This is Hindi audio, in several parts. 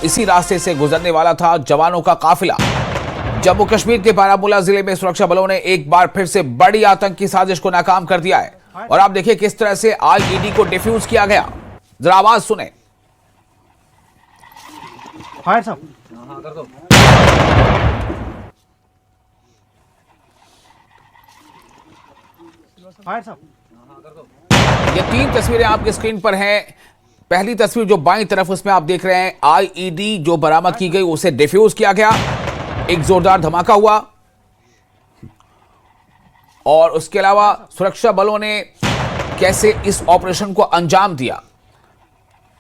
इसी रास्ते से गुजरने वाला था जवानों का काफिला। जम्मू कश्मीर के बारामूला जिले में सुरक्षा बलों ने एक बार फिर से बड़ी आतंकी साजिश को नाकाम कर दिया है। और आप देखिए किस तरह से आईईडी को डिफ्यूज किया गया, जरा आवाज सुने। फायर साहब, कर दो। फायर साहब, ये 3 तस्वीरें आपकी स्क्रीन पर हैं। पहली तस्वीर जो बाईं तरफ, उसमें आप देख रहे हैं आईईडी जो बरामद की गई उसे डिफ्यूज किया गया। एक जोरदार धमाका हुआ और उसके अलावा सुरक्षा बलों ने कैसे इस ऑपरेशन को अंजाम दिया,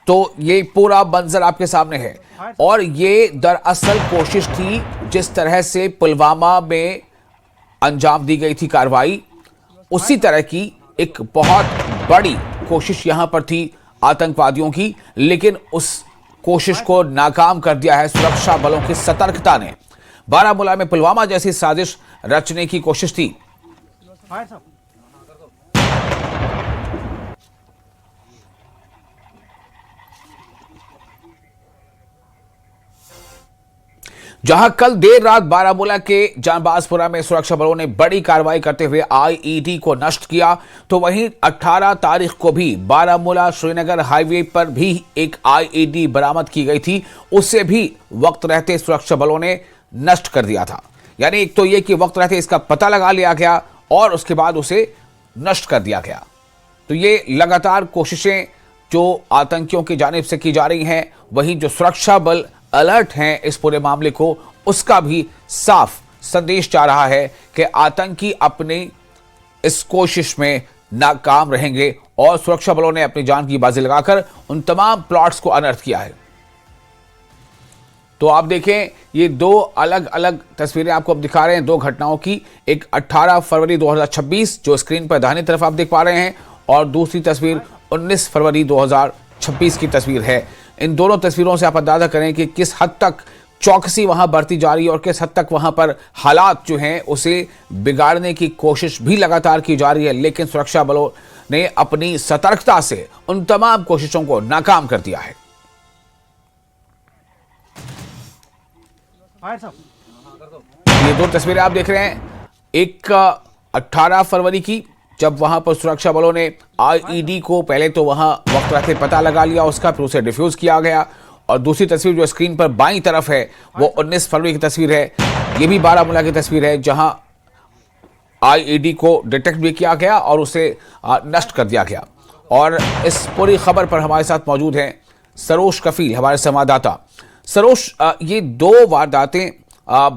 तो ये पूरा मंजर आपके सामने है। और ये दरअसल कोशिश थी जिस तरह से पुलवामा में अंजाम दी गई थी कार्रवाई, उसी तरह की एक बहुत बड़ी कोशिश यहां पर थी आतंकवादियों की, लेकिन उस कोशिश को नाकाम कर दिया है सुरक्षा बलों की सतर्कता ने। बारामूला में पुलवामा जैसी साजिश रचने की कोशिश थी। फायर साहब, जहां कल देर रात बारामूला के जानबाजपुरा में सुरक्षा बलों ने बड़ी कार्रवाई करते हुए आईईडी को नष्ट किया, तो वहीं 18 तारीख को भी बारामूला श्रीनगर हाईवे पर भी एक आईईडी बरामद की गई थी। उससे भी वक्त रहते सुरक्षा बलों ने नष्ट कर दिया था। यानी एक तो यह कि वक्त रहते इसका पता लगा लिया गया और उसके बाद उसे नष्ट कर दिया गया। तो ये लगातार कोशिशें जो आतंकियों की जानिब से की जा रही हैं, वहीं जो सुरक्षा बल अलर्ट हैं इस पूरे मामले को, उसका भी साफ संदेश जा रहा है कि आतंकी अपनी इस कोशिश में नाकाम रहेंगे और सुरक्षा बलों ने अपनी जान की बाजी लगाकर उन तमाम प्लॉट्स को अनर्थ किया है। तो आप देखें, ये 2 अलग अलग तस्वीरें आपको अब दिखा रहे हैं 2 घटनाओं की। एक 18 फरवरी 2026 जो स्क्रीन पर दाहिनी तरफ आप देख पा रहे हैं, और दूसरी तस्वीर 19 फरवरी 2026 की तस्वीर है। इन दोनों तस्वीरों से आप अंदाजा करें कि किस हद तक चौकसी वहां बरती जा रही है और किस हद तक वहां पर हालात जो हैं उसे बिगाड़ने की कोशिश भी लगातार की जा रही है। लेकिन सुरक्षा बलों ने अपनी सतर्कता से उन तमाम कोशिशों को नाकाम कर दिया है। फायर साहब, ये 2 तस्वीरें आप देख रहे हैं, एक 18 फरवरी की जब वहां पर सुरक्षा बलों ने आईईडी को पहले तो वहां वक्त रहते पता लगा लिया उसका, फिर उसे डिफ्यूज किया गया। और दूसरी तस्वीर जो स्क्रीन पर बाईं तरफ है वो 19 फरवरी की तस्वीर है। ये भी बारामूला की तस्वीर है जहां आईईडी को डिटेक्ट भी किया गया और उसे नष्ट कर दिया गया। और इस पूरी खबर पर हमारे साथ मौजूद हैं सरोज कफील, हमारे संवाददाता। सरोज, ये 2 वारदातें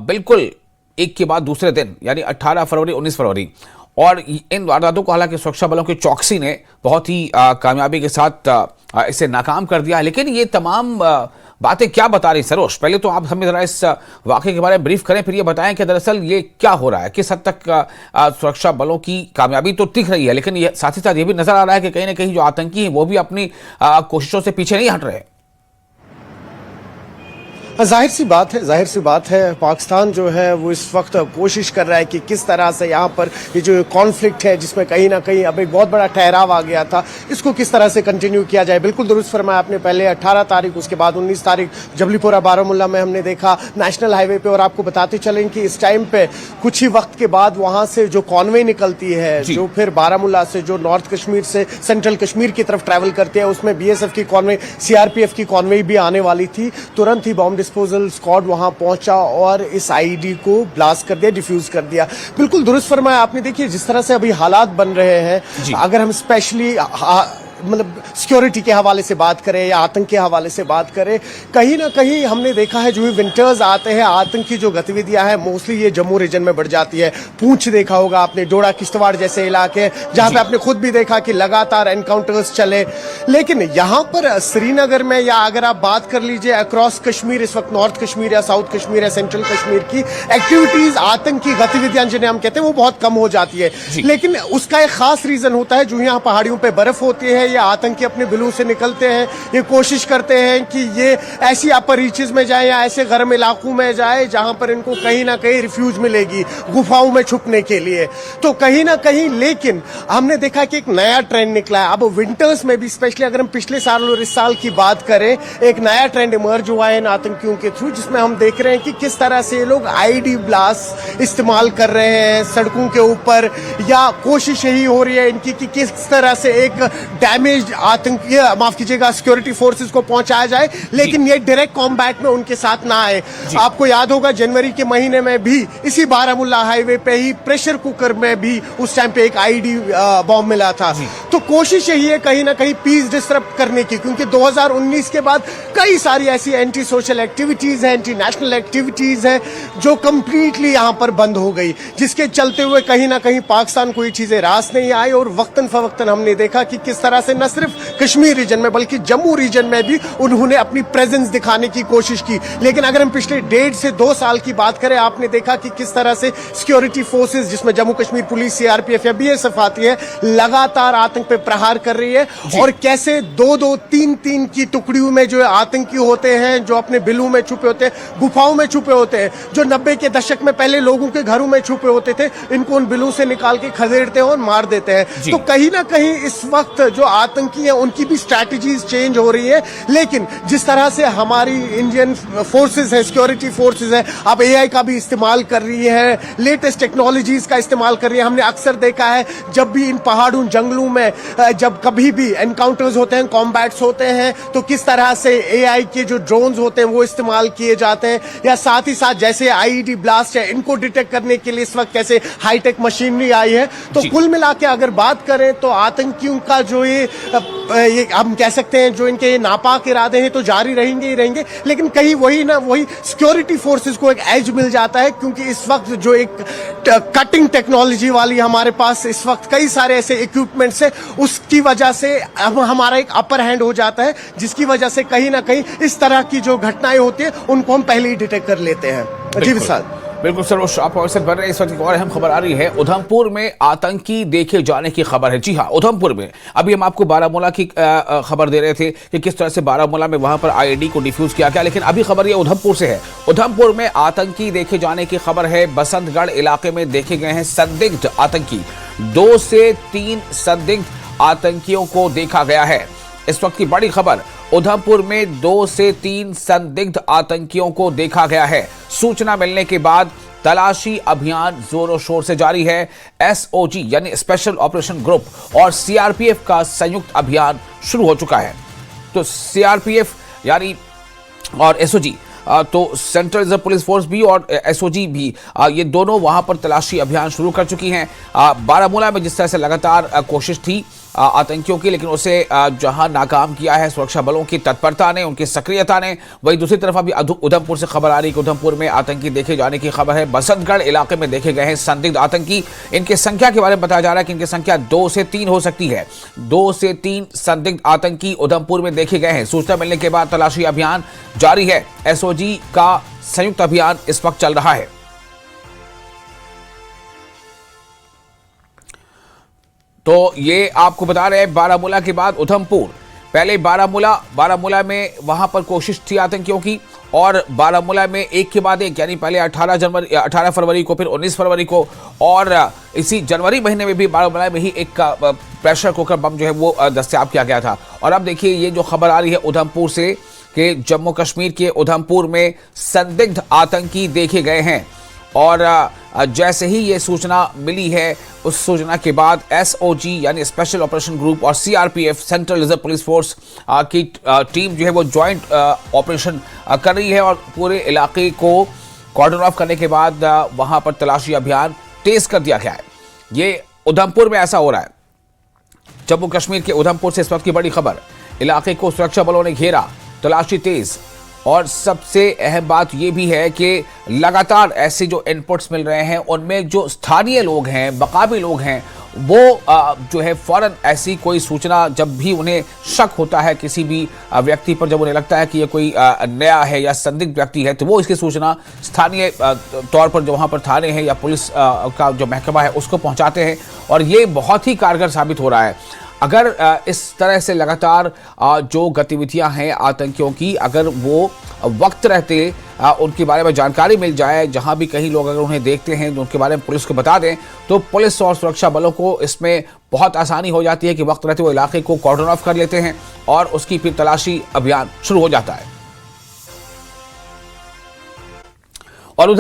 बिल्कुल एक के बाद दूसरे दिन, यानी 18 फरवरी 19 फरवरी, और इन वारदातों को हालांकि सुरक्षा बलों की चौकसी ने बहुत ही कामयाबी के साथ इसे नाकाम कर दिया है। लेकिन ये तमाम बातें क्या बता रही सरोज? पहले तो आप हमें जरा इस वाकये के बारे में ब्रीफ करें, फिर ये बताएं कि दरअसल ये क्या हो रहा है, किस हद तक सुरक्षा बलों की कामयाबी तो दिख रही है, लेकिन ये साथ ही साथ ये भी नजर आ रहा है कि कहीं ना कहीं जो आतंकी हैं वो भी अपनी कोशिशों से पीछे नहीं हट रहे। जाहिर सी बात है पाकिस्तान जो है वो इस वक्त कोशिश कर रहा है कि किस तरह से यहाँ पर ये जो कॉन्फ्लिक्ट है जिसमें कहीं ना कहीं अब एक बहुत बड़ा ठहराव आ गया था, इसको किस तरह से कंटिन्यू किया जाए। बिल्कुल दुरुस्त फरमाया आपने, पहले 18 तारीख, उसके बाद 19 तारीख जबलीपुरा बारामूला में हमने देखा नेशनल हाईवे पे। और आपको बताते चलें कि इस टाइम पे कुछ ही वक्त के बाद वहां से जो कॉन्वे निकलती है, जो फिर बारामूला से जो नॉर्थ कश्मीर से सेंट्रल कश्मीर की तरफ ट्रैवल करती है, उसमें बीएसएफ की कॉन्वे, सीआरपीएफ की कॉन्वे भी आने वाली थी। तुरंत ही बॉम्ब डिस्पोजल स्क्वाड वहां पहुंचा और इस आईईडी को ब्लास्ट कर दिया, डिफ्यूज कर दिया। बिल्कुल दुरुस्त फरमाया आपने। देखिए जिस तरह से अभी हालात बन रहे हैं, अगर हम स्पेशली मतलब सिक्योरिटी के हवाले से बात करें या आतंक के हवाले से बात करें, कहीं ना कहीं हमने देखा है जो भी विंटर्स आते हैं, आतंकी जो गतिविधियां हैं मोस्टली ये जम्मू रीजन में बढ़ जाती है। पूंछ देखा होगा आपने, डोडा किश्तवाड़ जैसे इलाके जहां पे आपने खुद भी देखा कि लगातार एनकाउंटर्स चले। लेकिन यहां पर श्रीनगर में या अगर आप बात कर लीजिए अक्रॉस कश्मीर, इस वक्त नॉर्थ कश्मीर या साउथ कश्मीर या सेंट्रल कश्मीर की एक्टिविटीज, आतंकी गतिविधियां जिन्हें हम कहते हैं वो बहुत कम हो जाती है। लेकिन उसका एक खास रीजन होता है, जो यहाँ पहाड़ियों पर बर्फ होती है ये आतंकी अपने बिलों से निकलते हैं, ये कोशिश करते हैं कि ये ऐसी अपर रीचेस में जाए या ऐसे गर्म इलाकों में जाए जहां पर इनको कहीं ना कहीं रिफ्यूज मिलेगी गुफाओं में छुपने के लिए। तो कहीं ना कहीं लेकिन हमने देखा कि एक नया ट्रेंड निकला है। अब विंटर्स में भी, स्पेशली अगर हम पिछले साल और इस साल की बात करें, एक नया ट्रेंड इमर्ज हुआ है इन आतंकियों के थ्रू, जिसमें हम देख रहे हैं कि किस तरह से ये लोग आईडी ब्लास्ट इस्तेमाल कर रहे हैं सड़कों के ऊपर, या कोशिश यही हो रही है इनकी कि किस तरह से एक डैमेज आतंकी, माफ कीजिएगा, सिक्योरिटी फोर्सेस को पहुंचाया जाए, लेकिन ये डायरेक्ट कॉम्बैट में उनके साथ ना आए। आपको याद होगा जनवरी के महीने में भी इसी बारामूला हाईवे पे ही प्रेशर कुकर में भी उस टाइम पे एक आईडी बॉम्ब मिला था। तो कोशिश यही है कहीं ना कहीं पीस डिस्टर्ब करने की, क्योंकि 2019 के बाद कई सारी ऐसी एंटी सोशल एक्टिविटीज है, एंटी नेशनल एक्टिविटीज है जो कंप्लीटली यहां पर बंद हो गई, जिसके चलते हुए कहीं ना कहीं पाकिस्तान को ये चीजें रास नहीं आई। और वक्तन फवक्तन हमने देखा कि किस तरह से न सिर्फ कश्मीर रीजन में बल्कि जम्मू रीजन में भी उन्होंने अपनी प्रेजेंस दिखाने की कोशिश की। लेकिन अगर हम पिछले 1.5 से 2 साल की बात करें, आपने देखा कि किस तरह से सिक्योरिटी फोर्सेस, जिसमें जम्मू कश्मीर पुलिस, सीआरपीएफ या बीएसएफ आती है, लगातार आतंक पे प्रहार कर रही है, और कैसे 2-2, 3-3 की टुकड़ियों में जो आतंकी होते हैं, जो अपने बिलों में छुपे होते हैं, गुफाओं में छुपे होते हैं, जो 90 के दशक में पहले लोगों के घरों में छुपे होते थे, इनको उन बिलों से निकाल के खदेड़ते हैं और मार देते हैं। तो कहीं ना कहीं इस वक्त जो आतंकी हैं उनकी भी स्ट्रैटेजीज चेंज हो रही है। लेकिन जिस तरह से हमारी इंडियन फोर्सेस है, सिक्योरिटी फोर्सेस है, अब एआई का भी इस्तेमाल कर रही है, लेटेस्ट टेक्नोलॉजीज का इस्तेमाल कर रही है। हमने अक्सर देखा है जब भी इन पहाड़ों जंगलों में जब कभी भी एनकाउंटर्स होते हैं, कॉम्बैट्स होते हैं, तो किस तरह से एआई के जो ड्रोन्स होते हैं वो इस्तेमाल किए जाते हैं, या साथ ही साथ जैसे आईईडी ब्लास्ट है, इनको डिटेक्ट करने के लिए इस वक्त कैसे हाईटेक मशीनरी आई है। तो कुल मिला के अगर बात करें तो आतंकियों का जो ये हम कह सकते हैं जो इनके ये नापाक इरादे हैं तो जारी रहेंगे ही रहेंगे, लेकिन कहीं वही सिक्योरिटी फोर्सेस को एक एज मिल जाता है, क्योंकि इस वक्त जो एक कटिंग टेक्नोलॉजी वाली हमारे पास इस वक्त कई सारे ऐसे इक्विपमेंट्स है, उसकी वजह से हमारा एक अपर हैंड हो जाता है, जिसकी वजह से कहीं ना कहीं इस तरह की जो घटनाएं होती है उनको हम पहले ही डिटेक्ट कर लेते हैं। जी विशाल। बिल्कुल सर, आप अवसर बन रहे हैं। इस वक्त एक और अहम खबर आ रही है, उधमपुर में आतंकी देखे जाने की खबर है। जी हाँ, उधमपुर में अभी हम आपको बारामूला की खबर दे रहे थे कि किस तरह से बारामूला में वहां पर आईईडी को डिफ्यूज किया गया, लेकिन अभी खबर ये उधमपुर से है। उधमपुर में आतंकी देखे जाने की खबर है। बसंतगढ़ इलाके में देखे गए हैं संदिग्ध आतंकी। 2 से 3 संदिग्ध आतंकियों को देखा गया है। इस वक्त की बड़ी खबर, उधमपुर में 2 से 3 संदिग्ध आतंकियों को देखा गया है। सूचना मिलने के बाद तलाशी अभियान जोरों शोर से जारी है। एसओजी यानी स्पेशल ऑपरेशन ग्रुप और सीआरपीएफ का संयुक्त अभियान शुरू हो चुका है। तो सीआरपीएफ यानी और एसओजी, तो सेंट्रल रिजर्व पुलिस फोर्स भी और एसओजी भी, ये दोनों वहां पर तलाशी अभियान शुरू कर चुकी हैं। बारामूला में जिस तरह से लगातार कोशिश थी आतंकियों की, लेकिन उसे जहां नाकाम किया है सुरक्षा बलों की तत्परता ने, उनकी सक्रियता ने, वहीं दूसरी तरफ अभी उधमपुर से खबर आ रही है कि उधमपुर में आतंकी देखे जाने की खबर है। बसंतगढ़ इलाके में देखे गए हैं संदिग्ध आतंकी। इनकी संख्या के बारे में बताया जा रहा है कि इनकी संख्या 2 से 3 हो सकती है। 2 से 3 संदिग्ध आतंकी उधमपुर में देखे गए हैं। सूचना मिलने के बाद तलाशी अभियान जारी है। एसओजी का संयुक्त अभियान इस वक्त चल रहा है। तो ये आपको बता रहे हैं बारामूला के बाद उधमपुर। पहले बारामूला में वहां पर कोशिश थी आतंकियों की, और बारामूला में एक के बाद एक, यानी पहले 18 फरवरी को, फिर 19 फरवरी को, और इसी जनवरी महीने में भी बारामूला में ही एक प्रेशर कुकर बम जो है वो दस्तयाब किया गया था। और अब देखिए ये जो खबर आ रही है उधमपुर से कि जम्मू कश्मीर के उधमपुर में संदिग्ध आतंकी देखे गए हैं। और जैसे ही ये सूचना मिली है, उस सूचना के बाद एसओजी यानी स्पेशल ऑपरेशन ग्रुप और CRPF central reserve police force की टीम जो है वो ज्वाइंट ऑपरेशन कर रही है, और पूरे इलाके को कॉर्डन ऑफ करने के बाद वहां पर तलाशी अभियान तेज कर दिया गया है। ये उधमपुर में ऐसा हो रहा है। जम्मू कश्मीर के उधमपुर से इस वक्त की बड़ी खबर, इलाके को सुरक्षा बलों ने घेरा, तलाशी तेज। और सबसे अहम बात यह भी है कि लगातार ऐसे जो इनपुट्स मिल रहे हैं उनमें जो स्थानीय लोग हैं, मकामी लोग हैं, वो जो है फौरन ऐसी कोई सूचना, जब भी उन्हें शक होता है किसी भी व्यक्ति पर, जब उन्हें लगता है कि ये कोई नया है या संदिग्ध व्यक्ति है, तो वो इसकी सूचना स्थानीय तौर पर जो वहाँ पर थाने हैं या पुलिस का जो महकमा है उसको पहुँचाते हैं। और ये बहुत ही कारगर साबित हो रहा है। अगर इस तरह से लगातार जो गतिविधियां हैं आतंकियों की, अगर वो वक्त रहते उनके बारे में जानकारी मिल जाए, जहां भी कहीं लोग अगर उन्हें देखते हैं तो उनके बारे में पुलिस को बता दें, तो पुलिस और सुरक्षा बलों को इसमें बहुत आसानी हो जाती है कि वक्त रहते वो इलाके को कॉर्डन ऑफ कर लेते हैं और उसकी फिर तलाशी अभियान शुरू हो जाता है। और उधर